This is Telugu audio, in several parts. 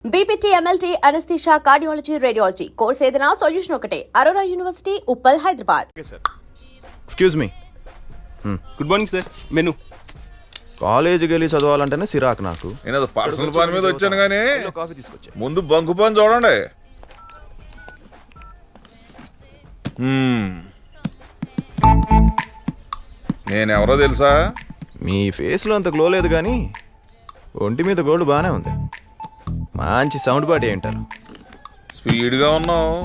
BPT MLT anaesthesia cardiology radiology course ఏదైనా సొల్యూషన్ ఒకటే Aurora university Uppal Hyderabad. Excuse me. Good morning sir. Menu కాలేజీకి వెళ్ళి చదవాలంటేనే సిరాక్ నాకు. నేను పర్సనల్ పని మీద వచ్చాను కానీ కాఫీ తీసుకొచ్చా. ముందు బంకు పని చూడండి. నేనెవరో తెలుసా? మీ ఫేస్లో అంత గ్లో లేదు కానీ ఒంటి మీద గోల్డ్ బాగానే ఉంది. మంచి సౌండ్ పార్టీ ఏంటారు. స్పీడ్గా ఉన్నావు.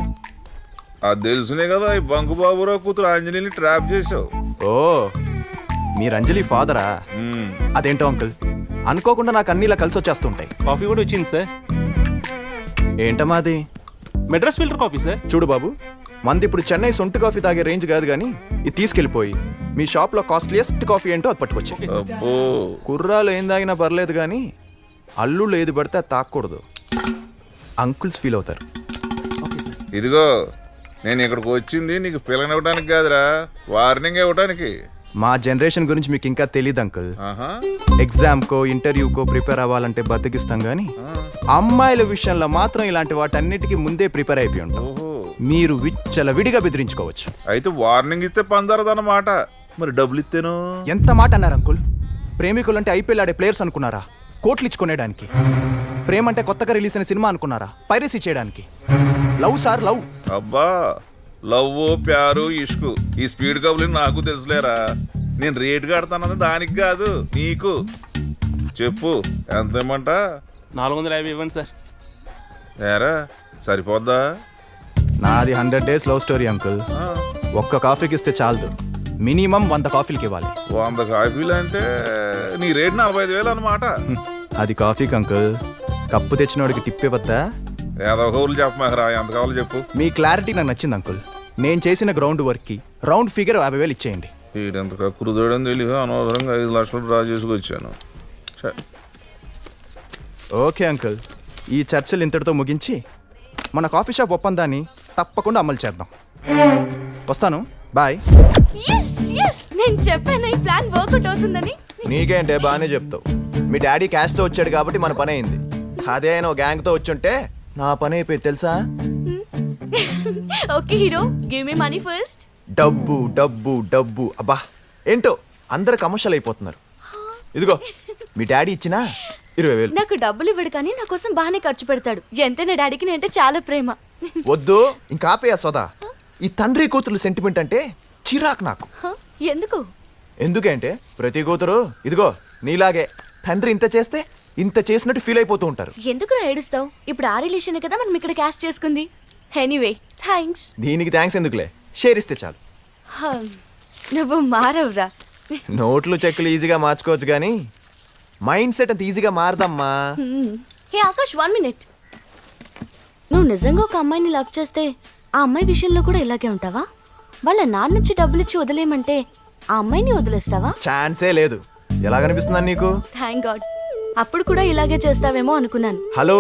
అది తెలుసునే కదా ఈ బంకు బాబురావు కూతురు అంజలిని ట్రాప్ చేసావు. ఓ మీరు అంజలి ఫాదరా? అదేంటో అంకుల్, అనుకోకుండా నాకు అన్ని ఇలా కలిసి వచ్చేస్తుంటాయి. కాఫీ కూడా వచ్చింది సార్. ఏంటమ్మా అది? Madras filter coffee sir. చూడు బాబు, మంది ఇప్పుడు చెన్నై సొంటి కాఫీ తాగే రేంజ్ కాదు కానీ ఇది తీసుకెళ్ళిపోయి మీ షాప్లో కాస్ట్లీయెస్ట్ కాఫీ ఏంటో అది పట్టుకొచ్చి. అబ్బో, కుర్రాలు ఏం తాగినా పర్లేదు కానీ అల్లుళ్ళు ఏది పడితే అది తాకూడదు. అంకుల్స్ ఫీల్ అవుతారు. ఇదిగో నేను ఇక్కడికి వచ్చింది నీకు పిల్లనివ్వడానికి కాదురా, వార్నింగ్ ఇవ్వడానికి. మా జనరేషన్ గురించి మీకు ఇంకా తెలియదు అంకుల్. ఆహా, ఎగ్జామ్కో ఇంటర్వ్యూకో ప్రిపేర్ అవ్వాలంటే బతికిస్తాం కానీ అమ్మాయిల విషయంలో మాత్రం ఇలాంటి వాటన్నిటికీ ముందే ప్రిపేర్ అయిపోయి ఉంటాం. ఓహో, మీరు విచ్చలవిడిగా బెదిరించుకోవచ్చు. అయితే వార్నింగ్ ఇస్తే పందరదన్నమాట. మరి డబ్బులు ఇస్తేను? ఎంత మాట అన్నారు అంకుల్? ప్రేమికులు అంటే ఐపీఎల్ ఆడే ప్లేయర్స్ అనుకున్నారా? కోట్లు ఇచ్చుకునేడానికి. ప్రేమ అంటే కొత్తగా రిలీజ్ అయిన సినిమా అనుకున్నారా? పైరసీ చేయడానికి. Love sir, love. అబ్బా, లవ్ ప్యారు ఇష్కు ఈ స్పీడ్ కబులు నాకు తెలుసులేరా. నేను రేటు కడతానది దానికి కాదు నీకు. చెప్పు ఎంత ఇమ్మంట? 450 ఇవ్వండి సార్. ఏరా సరిపోద్దా? నాది 100 days లవ్ స్టోరీ అంకుల్. ఒక్క కాఫీకి ఇస్తే చాలదు, మినిమం 100 కాఫీలకి ఇవ్వాలి. 100 కాఫీలు అంటే నీ రేటు 45,000 అనమాట. అది కాఫీకి అంకుల్. కప్పు తెచ్చినోడికి టిప్ ఇవ్వద్దా? ఏదో కౌలు చెప్పమాకరా, ఎంత కావాలో చెప్పు. మీ క్లారిటీ నాకు నచ్చింది అంకుల్. నేను చేసిన గ్రౌండ్ వర్క్కి రౌండ్ ఫిగర్ 50,000 ఇచ్చేయండి. వీడెంత కక్కురుదోడని తెలియదు, అనవసరంగా 5 లక్షలు డ్రా చేసుకొచ్చాను. ఓకే అంకుల్, ఈ చర్చలు ఇంతటితో ముగించి మన కాఫీ షాప్ ఒప్పందాన్ని తప్పకుండా అమలు చేద్దాం. వస్తాను, బాయ్. నేను చెప్పాను ఈ ప్లాన్ వర్కౌట్ అవుతుందని. నీకేంటే బాగానే చెప్తావు. మీ డాడీ క్యాష్తో వచ్చాడు కాబట్టి మన పని అయింది. అదే ఆయన గ్యాంగ్తో వచ్చుంటే నా పని అయిపోయింది తెలుసా. Okay hero, give me money first. డబ్బు డబ్బు డబ్బు, అబ్బా ఏంటో అందరు కమర్షియల్ అయిపోతున్నారు. ఇదిగో మీ డాడీ ఇచ్చినా 20,000. నాకు డబ్బులు ఇవ్వడు కానీ నా కోసం బాగానే ఖర్చు పెడతాడు. ఎంతైనా డాడీకి నేనంటే చాలా ప్రేమ. వద్దు ఇంకా ఆపేయా సోదా. ఈ తండ్రి కూతురు సెంటిమెంట్ అంటే చిరాకు నాకు. ఎందుకు? ఎందుకంటే ప్రతి కూతురు ఇదిగో నీలాగే తండ్రి ఇంత చేస్తే ఇంత చేసినట్టు ఫీల్ అయిపోతూ ఉంటారు. ఎందుకు ఏడుస్తావు? ఇప్పుడు ఆ రిలేషన్ కదా మనం ఇక్కడ క్యాష్ చేసుకుంది. Anyway thanks. దీనికి థ్యాంక్స్ ఎందుకులే, షేర్ ఇస్తే చాలు. నువ్వు మారవురా. నోట్లు చెక్కులు ఈజీగా మార్చుకోవచ్చు కానీ మైండ్ సెట్ అంత ఈజీగా మారదమ్మా. హే ఆకాష్, 1 minute. నువ్వు నిజంగా ఒక అమ్మాయిని లవ్ చేస్తే ఆ అమ్మాయి విషయంలో కూడా ఇలాగే ఉంటావా? వాళ్ళ నాన్న నుంచి డబ్బులు ఇచ్చి వదిలేయమంటే ఆ అమ్మాయిని వదిలేస్తావా? ఛాన్సే లేదు. ఎలా కనిపిస్తుందని నీకు? Thank God. అప్పుడు కూడా ఇలాగే చేస్తావేమో అనుకున్నాను. హలో,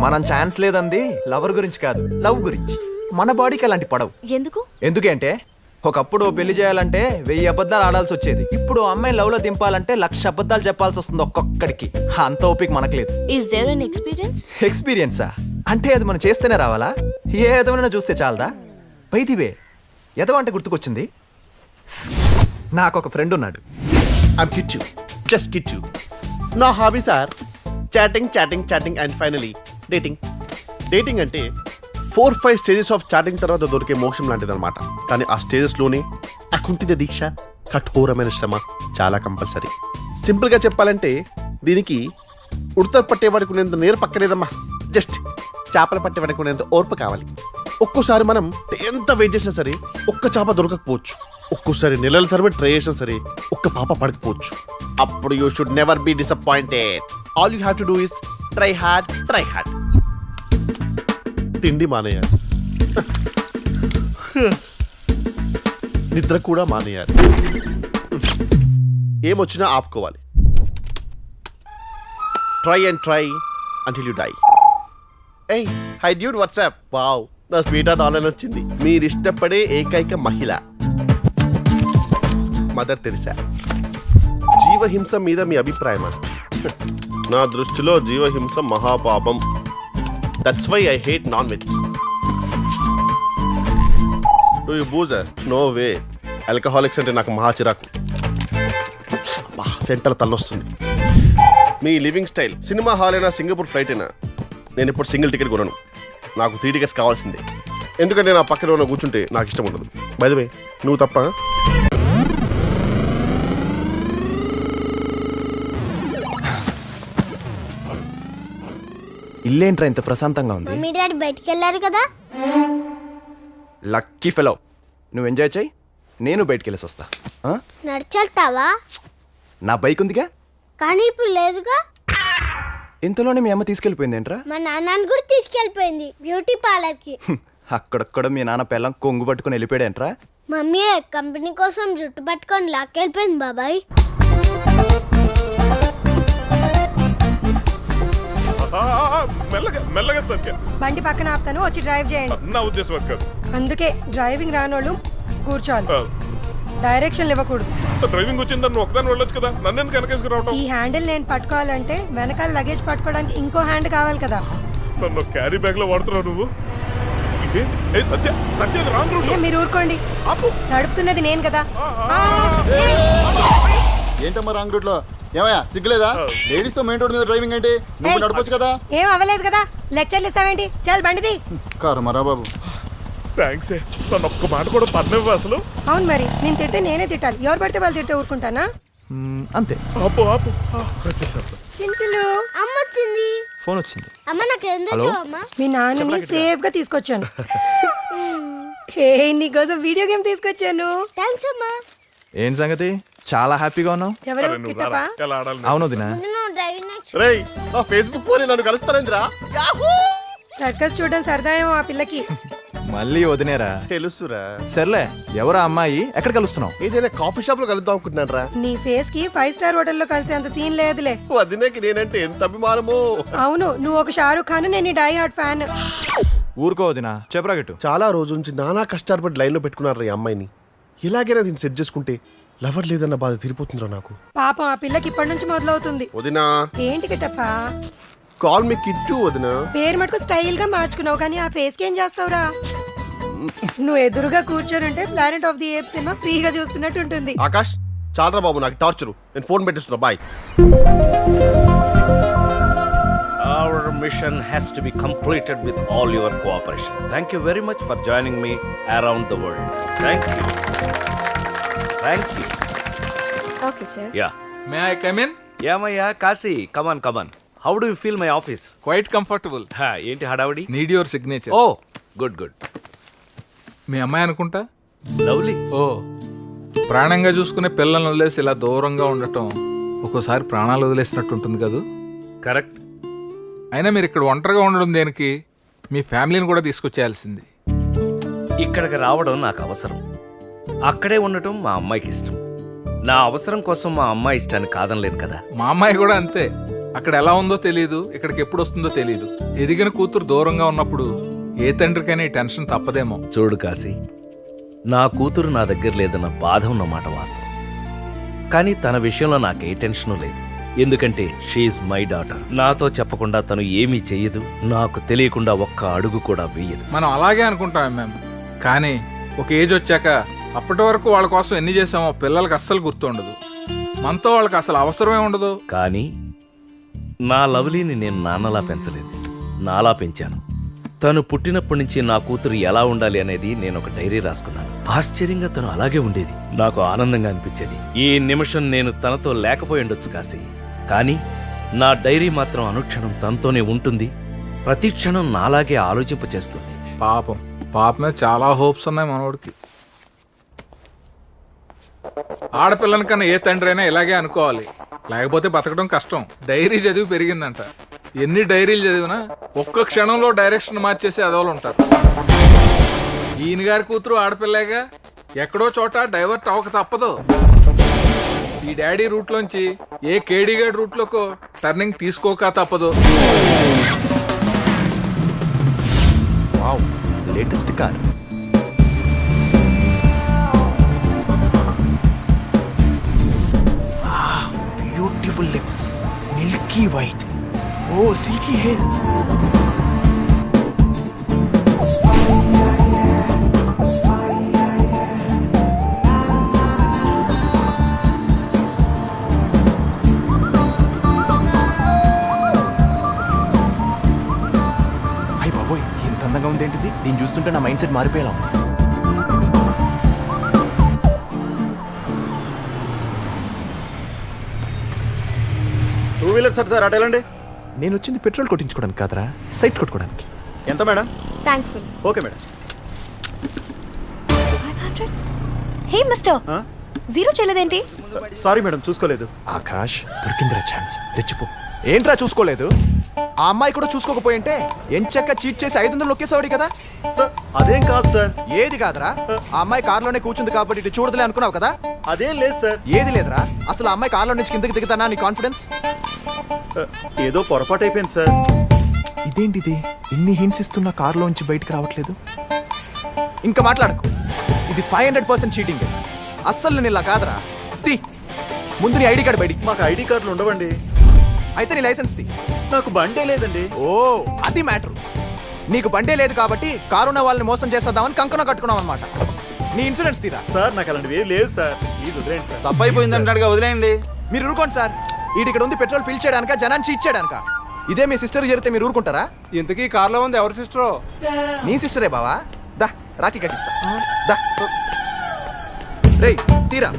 మనం ఛాన్స్ లేదంది లవర్ గురించి కాదు, లవ్ గురించి. మన బాడీకి అలాంటి పడవు. ఎందుకు? ఎందుకంటే ఒకప్పుడు పెళ్లి చేయాలంటే 1000 అబద్ధాలు ఆడాల్సి వచ్చేది. ఇప్పుడు అమ్మాయి లవ్ లో దింపాలంటే 1,00,000 అబద్ధాలు చెప్పాల్సి వస్తుంది ఒక్కొక్కడికి. అంత ఓపిక మనకు లేదు. Is there an experience? ఎక్స్పీరియన్సా అంటే అది మనం చేస్తేనే రావాలా? ఏ ఎదవైనా చూస్తే చాలదా? పైదివే ఎదవ అంటే గుర్తుకొచ్చింది. నాకు ఒక ఫ్రెండ్ ఉన్నాడు. I'm Kichu. Just Kichu. నా hobbies are chatting chatting chatting and finally dating. Dating అంటే 4-5 స్టేజెస్ ఆఫ్ చాటింగ్ తర్వాత దొరికే మోక్షం లాంటిది అనమాట. కానీ ఆ స్టేజెస్లోనే అకుంఠిత దీక్ష, కఠోరమైన శ్రమ చాలా కంపల్సరీ. సింపుల్గా చెప్పాలంటే దీనికి ఉడత పట్టేవాడుకునేంత నేర్పు పక్కలేదమ్మా. జస్ట్ చేపలు పట్టేవాడుకునేంత ఓర్పు కావాలి. ఒక్కోసారి మనం ఎంత వెయిట్ చేసినా సరే ఒక్క చేప దొరకకపోవచ్చు. ఒక్కోసారి నెలల తరబడి ట్రై చేసినా సరే ఒక్క పాప పడకపోవచ్చు. అప్పుడు you should never be disappointed. All you have to do is try hard, try hard. తిండి మానేయాలి, నిద్ర కూడా మానేయాలి, ఏమొచ్చినా ఆపుకోవాలి. Try and try until you die. Hey hi dude, what's up. Wow, నా స్వీట్ హార్ట్ ఆన్లైన్ వచ్చింది. మీరు ఇష్టపడే ఏకైక మహిళ మదర్ తెరిసా. జీవహింస మీద మీ అభిప్రాయమా? నా దృష్టిలో జీవహింస మహాపాపం. That's why I hate non veg. Do you boozer? No way. Alcoholics అంటే నాకు మహా చిరాకు. సెంటర్ తల్లొస్తుంది. మీ లివింగ్ స్టైల్ సినిమా హాల్ అయినా సింగపూర్ ఫ్లైట్ అయినా నేను ఇప్పుడు సింగిల్ టికెట్ కొనను. నాకు 3 టికెట్స్ కావాల్సిందే. ఎందుకంటే నా పక్కన ఉన్న కూర్చుంటే నాకు ఇష్టం ఉండదు. బై ద వే నువ్వు తప్ప. ఇల్లేంట్రా ఇంత ప్రశాంతంగా ఉంది? మమ్మీ డాడీ బయటికి వెళ్ళారు కదా. Lucky fellow. నువ్వు ఎంజాయ్ చేయి, నేను బయటికి వెళ్ళేసి వస్తా. ఆ? నడిచెళ్తావా? నా బైక్ ఉందిగా. కానీ ఇప్పుడు లేదుగా. ఇంతలోనే మీ అమ్మ తీసుకెళ్ళిపోయింది ఏంట్రా? మా నాన్నని కూడా తీసుకెళ్ళిపోయింది బ్యూటీ పార్లర్ కి. అక్కడక్కడ మీ నాన్న పిల్లం కొంగు పట్టుకొని వెళ్ళిపోయాడేంట్రా? మమ్మీ కంపెనీ కోసం జుట్టు పట్టుకొని లాక్కెళ్ళిపోయింది బాబాయ్. మెల్లగా మెల్లగా సత్య. బండి పక్కన ఆపుతాను, వచ్చి డ్రైవ్ చేయండి. నా ఉద్దేశం అది కాదు. అందుకే డ్రైవింగ్ రానోళ్ళు కూర్చోవాలి, డైరెక్షన్ ఇవ్వకూడదు. డ్రైవింగ్ వచ్చిందని నువ్వు ఒకదాన్ని వెళ్ళొచ్చు కదా, నన్ను ఎందుకు వెనకేసుకు రావటం? ఈ హ్యాండిల్ నేను పట్టుకోవాలంటే వెనకాల లగేజ్ పట్టుకోవడానికి ఇంకో హ్యాండ్ కావాలి కదా. నన్ను క్యారీ బ్యాగ్ లో వాడుతున్నావు నువ్వు. ఏ సత్య, సత్య రాంగ్ రూట్. ఏ, మీరు ఊరుకోండి, నడుపుతున్నది నేను కదా. ఏంటమ్మా రాంగ్ రూట్ లో? ఏమయ్యా సిగ్గులేదా? లేడీస్ తో మెయిన్ రోడ్ మీద డ్రైవింగ్ ఏంటి? నువ్వు నడపొచ్చు కదా. ఏం అవ్వలేదు కదా, లెక్చర్లు ఇస్తావేంటి? చాలు బండిది. కర్మరా బాబు. థ్యాంక్స్. నన్ను ఒక్క మాట కూడా పర్లేవు అసలు. అవును మరి, నేను తిడితే నేనే తిట్టాలి, ఎవరు పడితే వాళ్ళు తిడితే ఊరుకుంటానా? అంతే. ఆపు ఆపు. వచ్చేసారు. చింటులు అమ్మ వచ్చింది. ఫోన్ వచ్చింది. అమ్మ నాకు ఏం తెచ్చు అమ్మ? మీ నాన్నని సేఫ్ గా తీసుకొచ్చాను. హే, నీకోసం వీడియో గేమ్ తీసుకొచ్చాను. థ్యాంక్స్ అమ్మా. ఏంటి సంగతి? చాలా హ్యాపీగా ఉన్నావు. ఎవరు కిట్టపా? ఎలా ఆడాలి? అవును దినా. నువ్వు డ్రైవింగ్ నేర్చు. రేయ్ నా ఫేస్బుక్ పోనీ నన్ను కలుస్తానేంద్రా? సర్కస్ చూడడం సరదా ఏమో ఆ పిల్లకి. మళ్ళీ వదినేరా? తెలుసురా. సర్లే, ఎవరా అమ్మాయి? ఎక్కడ కలుస్తున్నావు? ఏదైనా కాఫీ షాప్ లో కలుద్దాం అనుకుంటున్నాను రా. నీ ఫేస్ కి 5 స్టార్ హోటల్లో కలిసేంత సీన్ లేదులే. వదినకి నేనంటే ఎంత అభిమానమో. అవును, నువ్వు ఒక షారూక్ ఖాన్, నేను డై హార్ట్ ఫ్యాన్. ఊరుకో వదినా, చెప్పరా గట్టు. చాలా రోజు నుంచి నానా కష్టాలు పడి లైన్ లో పెట్టుకున్నారు ఈ అమ్మాయిని. ఇలాగైనా దీన్ని సెట్ చేసుకుంటే లవర్ లేదన్న బాధ తీరిపోతుందిరా నాకు. పాపం ఆ పిల్లకి ఇప్పటి నుంచి మొదలవుతుంది. వదినా ఏంటి కిట్టప్పా? కాల్ మీ కిట్టు వదినా. పేరు మటుకు స్టైల్ గా మార్చుకున్నావు, కానీ ఆ ఫేస్ కి ఏం చేస్తావురా? నువ్వు ఎదురుగా కూర్చొని ఉంటే Planet of the Apes cinema ఫ్రీగా చూస్తున్నట్టు ఉంటుంది. ఆకాష్ చాలరా బాబు, నాకు టార్చరు. నేను ఫోన్ పెట్టిస్తున్నా. Bye. Our mission has to be completed with all your cooperation. Thank you very much for joining me around the world. Thank you. Thank you. Okay sir. Yeah. May I come in? ఏమయ్యా Kashi, come on, come on. How do you feel my office? Quiet comfortable. ఏంటి హడావిడి? Need your signature. Oh, good, good. మీ అమ్మాయి అనుకుంటా. Lovely. ఓ, ప్రాణంగా చూసుకునే పిల్లల్ని వదిలేసి ఇలా దూరంగా ఉండటం ఒక్కోసారి ప్రాణాలు వదిలేసినట్టు ఉంటుంది కదూ. కరెక్ట్. అయినా మీరు ఇక్కడ ఒంటరిగా ఉండడం దేనికి? మీ ఫ్యామిలీని కూడా తీసుకొచ్చేయాల్సింది. ఇక్కడికి రావడం నాకు అవసరం, అక్కడే ఉండటం మా అమ్మాయికి ఇష్టం. నా అవసరం కోసం మా అమ్మాయి ఇష్టాన్ని కాదనలేను కదా. మా అమ్మాయి కూడా అంతే. అక్కడ ఎలా ఉందో తెలియదు, ఇక్కడికి ఎప్పుడు వస్తుందో తెలియదు. ఎదిగిన కూతురు దూరంగా ఉన్నప్పుడు ఏ తండ్రికైనా ఈ టెన్షన్ తప్పదేమో. చూడు కాశీ, నా కూతురు నా దగ్గర లేదన్న బాధ ఉన్నమాట వాస్తవం. కానీ తన విషయంలో నాకే టెన్షను లేదు. ఎందుకంటే షీఈ్ మై డాటర్. నాతో చెప్పకుండా తను ఏమీ చెయ్యదు, నాకు తెలియకుండా ఒక్క అడుగు కూడా వేయదు. మనం అలాగే అనుకుంటాం మేము, కానీ ఒక ఏజ్ వచ్చాక అప్పటి వరకు వాళ్ళ కోసం ఎన్ని చేసామో పిల్లలకి అస్సలు గుర్తుండదు. మనతో వాళ్ళకి అసలు అవసరమే ఉండదు. కానీ నా లవ్లీని నేను నాన్నలా పెంచలేదు, నాలా పెంచాను. తను పుట్టినప్పటి నుంచి నా కూతురు ఎలా ఉండాలి అనేది నేను ఒక డైరీ రాసుకున్నాను. ఆశ్చర్యంగా తను అలాగే ఉండేది. నాకు ఆనందంగా అనిపించేది. ఈ నిమిషం నేను తనతో లేకపోయి ఉండొచ్చు కాశీ, కానీ నా డైరీ మాత్రం అనుక్షణం తనతోనే ఉంటుంది. ప్రతి క్షణం నాలాగే ఆలోచింప చేస్తుంది. పాపం, పాప మీద చాలా హోప్స్ ఉన్నాయి మనోడికి. ఆడపిల్లని కన్నా ఏ తండ్రి అయినా ఇలాగే అనుకోవాలి, లేకపోతే బతకడం కష్టం. డైరీ చదివి పెరిగిందంట. ఎన్ని డైరీలు చదివినా ఒక్క క్షణంలో డైరెక్షన్ మార్చేసి అదోలు ఉంటారు. ఈయన గారి కూతురు ఆడపిల్లేగా, ఎక్కడో చోట డైవర్ట్ అవ్వక తప్పదు. ఈ డాడీ రూట్లోంచి ఏ కేడీగాడి రూట్లోకో టర్నింగ్ తీసుకోక తప్పదు. Wow, latest car. Beautiful lips, milky white, oh silky hair. అందంగా ఉంది ఏంటిది? దీన్ని చూస్తుంటే నా మైండ్ సెట్ మారిపోయేలా ఉంది. టూ వీలర్ సార్ అటు వెళ్ళండి. నేను వచ్చింది పెట్రోల్ కొట్టించుకోవడానికి కాదరా, సైట్ కొట్టుకోవడానికి. ఎంత madam? Thankful. Okay madam. 500. Hey mister, zero చేయలేదేంటి? సారీ మేడం, చూసుకోలేదు. ఆకాష్, దొరికిందిరా ఛాన్స్, రెచ్చిపో. ఏంట్రా చూసుకోలేదు? ఆ అమ్మాయి కూడా చూసుకోకపోయింటే ఎంచక్క చీట్ చేసి 500 నొక్కేసేవాడి కదా. సార్ అదేం కాదు సార్. ఏది కాదురా? ఆ అమ్మాయి కార్లోనే కూర్చుంది కాబట్టి ఇటు చూడదులే అనుకున్నావు కదా. అదేం లేదు సార్. ఏది లేదురా? అసలు ఆ అమ్మాయి కార్లో నుంచి కిందకి దిగుతానా నీ కాన్ఫిడెన్స్? ఏదో పొరపాటు అయిపోయింది సార్. ఇదేంటిది? ఇన్ని హింట్స్ ఇస్తున్నా కార్లోంచి బయటకు రావట్లేదు. ఇంకా మాట్లాడకు, ఇది 500% చీటింగ్. అస్సలు నేను ఇలా కాదురా. తీ ముందు నీ ఐడి కార్డు బయటికి. మాకు ఐడి కార్డులు ఉండవండి. అయితే నీ లైసెన్స్ తీ. నాకు బండే లేదండి. ఓ అది మ్యాటర్. నీకు బండే లేదు కాబట్టి కారున్న వాళ్ళని మోసం చేసేద్దామని కంకణం కట్టుకున్నావు అనమాట. నీ ఇన్సూరెన్స్ తీరా. సార్ నాకు అలాంటివి ఏం లేదు సార్. ప్లీజ్ వదిలేండి సార్. తప్పైపోయింది అంటాడుగా, వదిలేయండి. మీరు ఊరుకోండి సార్. ఇక్కడ ఉంది పెట్రోల్ ఫిల్ చేయడానిక, జనాన్ని చీట్ చేయడానిక? ఇదే మీ సిస్టర్ జరిగితే మీరు ఊరుకుంటారా? ఇంతకీ కార్లో ఉంది ఎవరి సిస్టరో? నీ సిస్టరే బావా. దా రాఖీ కట్టిస్తా. దా రేయ్ తీరా.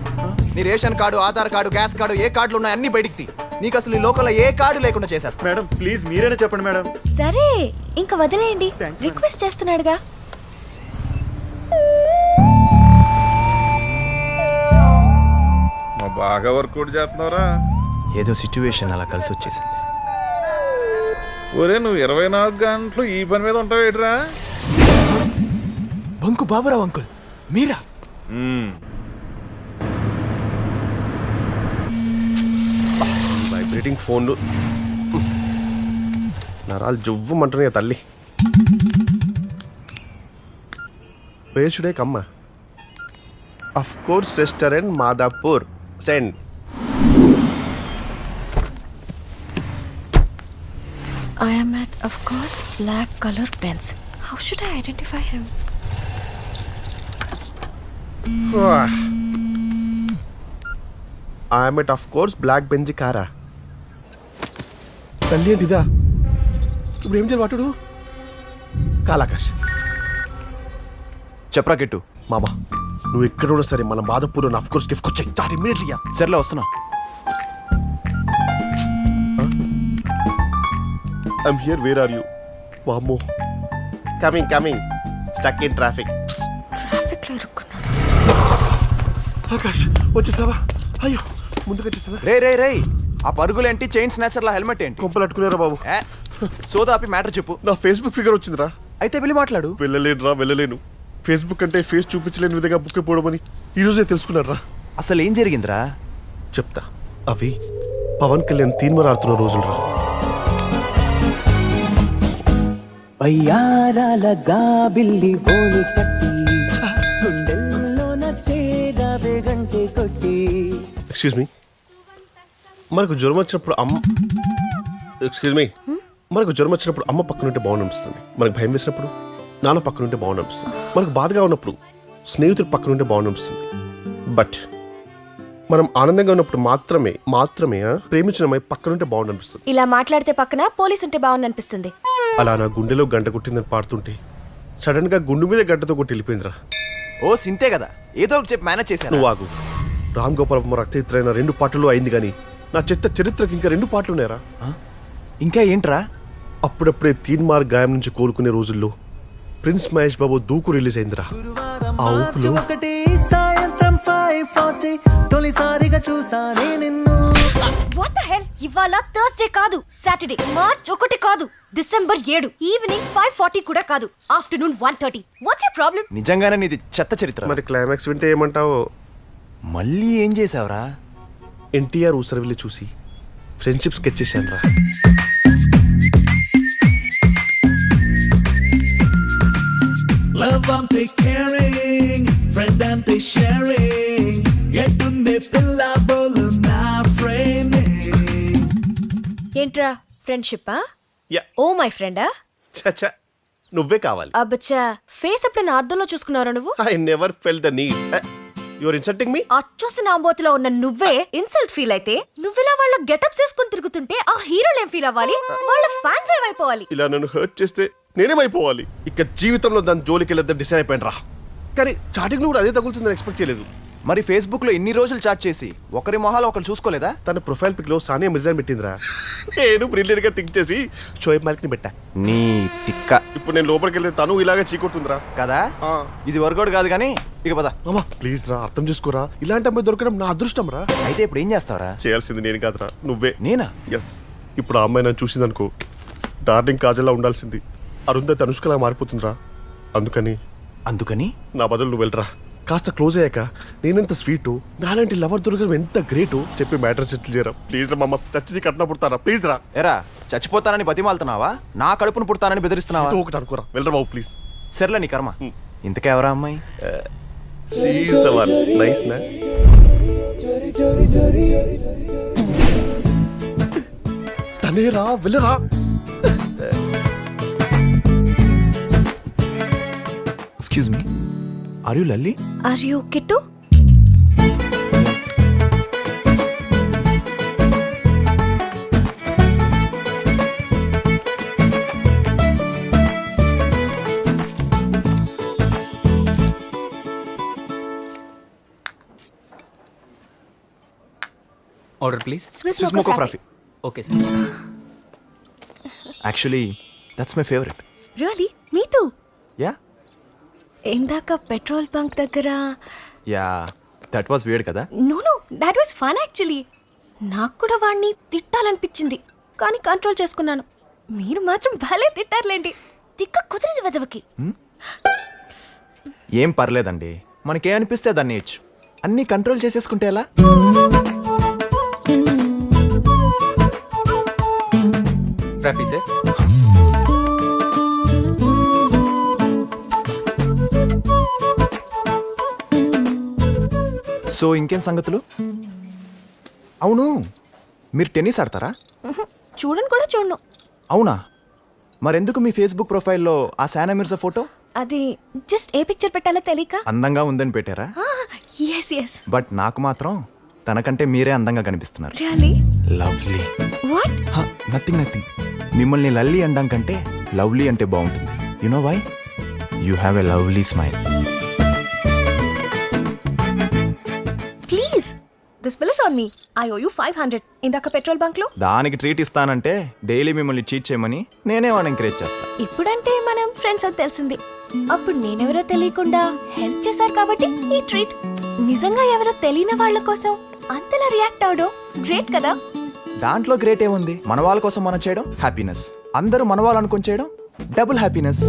నీ ration card, Aadhaar card, gas card, ఏ కార్డులు ఉన్నాయి అన్ని బయటికి తీ. నీకు అసలు ఈ లోకల్లో ఏ కార్డు లేకుండా చేసేస్తా. మేడం ప్లీజ్ మీరేనే చెప్పండి మేడం. సరే ఇంకా వదిలేయండి, రిక్వెస్ట్ చేస్తున్నాడుగా. మా బాగా వర్కౌట్ చేస్తున్నారా? ఏదో సిచ్యువేషన్ అలా కలిసి వచ్చేసింది. ఒరే నువ్వు 24 గంటలు ఈ పని మీద ఉంటావేట్రా? బంకు బాబురావు అంకుల్ మీరా? వైబ్రేటింగ్ ఫోన్లు నరాలు జువ్వమంటున్నాయి తల్లి. Wear should I come? Of course restaurant Madhapur. Send. I am at, of course, black color pens. How should I identify him? I am at, of course, black Benji కారా. తల్లి ఏంటిదా? ఇప్పుడు ఏం చేయాలి వాటుడు? కాలాకాష్ చెప్పరా గిట్టు. మామా నువ్వు ఎక్కడ ఉన్నా సరే మన మాధపూర్ అఫ్ కోర్స్ గిఫ్ట్ వచ్చాయి. Start immediately. సర్లే వస్తున్నా. I'm here. Where are you? వామ్మో. Coming. Stuck in traffic. Traffic లో ఇరుక్కున్నాడు. ఆకాష్ వచ్చేసావా? అయ్యో ముందుకు వచ్చేసావా? రే ఆ పరుగులేంటి, చైన్ స్నాచర్ల హెల్మెట్ ఏంటి? కొంపలు అట్టుకున్నారా బాబు? సోదాపి మ్యాటర్ చెప్పు. నా ఫేస్బుక్ ఫిగర్ వచ్చిందిరా. అయితే వెళ్ళి మాట్లాడు. వెళ్ళలేను. ఫేస్బుక్ అంటే ఫేస్ చూపించలేని విధంగా బుక్ అయిపోవడమని ఈరోజే తెలుసుకున్నారా? అసలు ఏం జరిగిందిరా? చెప్తా. అవి పవన్ కళ్యాణ్ తీన్మర ఆడుతున్న రోజులరా. అయ్యారాల జాబిల్లి బోని కట్టి గుండెల్లోన చేరావే గంటే కొట్టి. ఎక్స్క్యూజ్ మీ, మనకు జ్వరం వచ్చినప్పుడు అమ్మ పక్కనుంటే బాగుండనిపిస్తుంది. మనకు భయం వేసినప్పుడు నాన్న పక్కనుంటే బాగుండనిపిస్తుంది. మనకు బాధగా ఉన్నప్పుడు స్నేహితుడు పక్కనుంటే బాగుండనిపిస్తుంది. బట్ మనం ఆనందంగా ఉన్నప్పుడు మాత్రమే ప్రేమించిన అమ్మాయి పక్కనుంటే బాగుండనిపిస్తుంది. ఇలా మాట్లాడితే పక్కన పోలీస్ ఉంటే బాగుంది అనిపిస్తుంది. అలా నా గుండెలో గంట కొట్టిందని పాడుతుంటే సడన్ గా గుండు మీద గంటతో కొట్టి వెళ్ళిపోయిందిరా. ఓ సింతే కదా, ఏదో ఒకటి చెప్పి మేనేజ్ చేశాను. నువ్వు ఆగు. రామ్ గోపాలమ్మ రక్తచిత్రైన 2 పాటలు అయింది కానీ నా చెత్త చరిత్రకి ఇంకా 2 పాటలు ఉన్నాయరా. ఇంకా ఏంట్రా? అప్పుడప్పుడే తీన్మార్ గాయం నుంచి కోలుకునే రోజుల్లో ప్రిన్స్ మహేష్ బాబు దూకు రిలీజ్ అయిందిరా. ఆ ఊపులో సాయంత్రం 5:40 తొలిసారిగా చూసానే నిన్ను. What the hell? ఇవాళ థర్స్డే కాదు, సాటర్డే. మార్చ్ 1 కాదు, డిసెంబర్ 7. ఈవినింగ్ 5:40 కూడా కాదు, ఆఫ్టర్నూన్ 1:30. What's your problem? నిజంగానే నీది చెత్త చరిత్ర. మరి క్లైమాక్స్ వింటే ఏమంటావో? మళ్ళీ ఏం చేసావురా? ఎన్టీఆర్ ఊసరవిల్లి చూసి ఫ్రెండ్షిప్ స్కెచ్ చేశాను రా. Love ante caring, friend ante sharing, ఎట్టుందే పిల్ల బోలు నా framing. ఏంట్రా ఫ్రెండ్షిప్పా? యా. ఓ మై ఫ్రెండా? చచ్చా నువ్వే కావాలి. అబ్బచ్చా, ఫేస్ ఎప్పుడైనా అద్దంలో చూసుకున్నారా నువ్వు? I never fell the need. Your insulting me. అచ్చోసిన ఆంబోతులో ఉన్న నువ్వే ఇన్సల్ట్ ఫీల్ అయితే నువ్వెలా వాళ్ళ గెటప్ చేసుకుని తిరుగుతుంటే ఆ హీరోలు ఏం ఫీల్ అవ్వాలి, వాళ్ళ ఫ్యాన్స్ ఏమైపోవాలి? ఇలా నన్ను హర్ట్ చేస్తే నేనేమైపోవాలి? ఇక జీవితంలో దాని జోలికి వెళ్ళొద్దని డిసైడ్ అయిపోయిన రా. కానీ చాటింగ్ లో కూడా అదే తగులుతుందని ఎక్స్పెక్ట్ చేయలేదు. మరి ఫేస్బుక్ లో ఇన్ని రోజులు చాట్ చేసి ఒకరి మొహాలు ఒకరు చూసుకోలేదా? తన ప్రొఫైల్ పిక్ లో సానియా మిర్జా పెట్టిందిరా. నేను బ్రిలియన్ గా థింక్ చేసి షోయబ్ మాలిక్ ని పెట్టా. నీ తిక్క. ఇప్పుడు నేను లోపలికి వెళ్తే తను ఇలాగే చీకొడుతుందిరా కదా. ఇది వర్కౌట్ కాదు కానీ ఇక పద. అమ్మా ప్లీజ్ రా, అర్థం చేసుకోరా. ఇలాంటి అమ్మాయి దొరకడం నా అదృష్టం రా. అయితే ఇప్పుడు ఏం చేస్తావరా? చేయాల్సింది నేను కాదురా, నువ్వే. నేనా? ఎస్. ఇప్పుడు ఆ అమ్మాయి నన్ను చూసిందనుకో, డార్లింగ్ కాజల్లా ఉండాల్సింది అరుంధతి అనుష్కలా మారిపోతుందిరా. అందుకని నా బదులు నువ్వు వెళ్ళరా. కాస్త క్లోజ్ అయ్యాక నేనెంత స్వీటు, నాలాంటి లవర్ దొరకడం ఎంత గ్రేటు చెప్పి మ్యాటర్ సెటిల్ చేయరా ప్లీజ్ రా. మమ్మ చచ్చి కట్న పుడతారా ప్లీజ్ రా. ఎరా చచ్చిపోతానని బతిమాలుతున్నావా? నా కడుపును పుడతానని బెదిరిస్తున్నావా? ఒకటి అనుకోరా, వెళ్ళరా బాబు ప్లీజ్. సర్లే నీ కర్మ. ఇంతకే ఎవరా అమ్మాయి? నైస్ నా. తనేరా, వెళ్ళరా. Excuse me, are you Lalli? Are you Kittu? Order please. Swiss smoko coffee. Okay sir. Actually that's my favourite. Really? Me too. Ya ఇందాక పెట్రోల్ బంక్ దగ్గర. యా దట్ వాస్ వియర్డ్ కదా. No no, that was fun actually. నాకు కూడా వాడిని తిట్టాలనిపించింది కానీ కంట్రోల్ చేసుకున్నాను. మీరు మాత్రం భలే తిట్టారులేండి. తిక్క కుదిరింది వెదవకి. ఏం పర్లేదండి, మనకే అనిపిస్తే దాన్ని ఇచ్చు. అన్నీ కంట్రోల్ చేసేసుకుంటే ఎలా? ఫ్రాఫీ సార్. సో ఇంకేం సంగతులు? అవును, మీరు టెన్నిస్ ఆడతారా? చూడను కూడా చూడను. అవునా? మరెందుకు మీ ఫేస్బుక్ ప్రొఫైల్లో ఆ సానియా మిర్జా ఫోటో? అది జస్ట్ ఏ పిక్చర్ పెట్టాలో తెలియక. అందంగా ఉందని పెట్టారా? Yes yes. బట్ నాకు మాత్రం తనకంటే మీరే అందంగా కనిపిస్తున్నారు. రియల్లీ? లవ్లీ. వాట్? నథింగ్. మిమ్మల్ని లల్లీ అనడం కంటే లవ్లీ అంటే బాగుంటుంది. You know why? You have a lovely smile. Please, this bill is on me. I owe you 500 ఇందాక పెట్రోల్ బంక్ లో. దానికి ట్రీట్ ఇస్తానంటే డైలీ మిమ్మల్ని చీట్ చేయమని నేనే వాడిని ఎంకరేజ్ చేస్తా. ఇప్పుడంటే మనం ఫ్రెండ్స్ అని తెలిసింది. అప్పుడు నేనెవరో తెలియకుండా హెల్ప్ చేశారు కాబట్టి ఈ ట్రీట్. నిజంగా ఎవరో తెలియని వాళ్ళ కోసం అంతలా రియాక్ట్ అవడం గ్రేట్ కదా. దాంట్లో గ్రేట్ ఏముంది? మన వాళ్ళ కోసం మనం చేయడం హ్యాపీనెస్. అందరూ మన వాళ్ళు అనుకొని చేయడం డబుల్ హ్యాపీనెస్.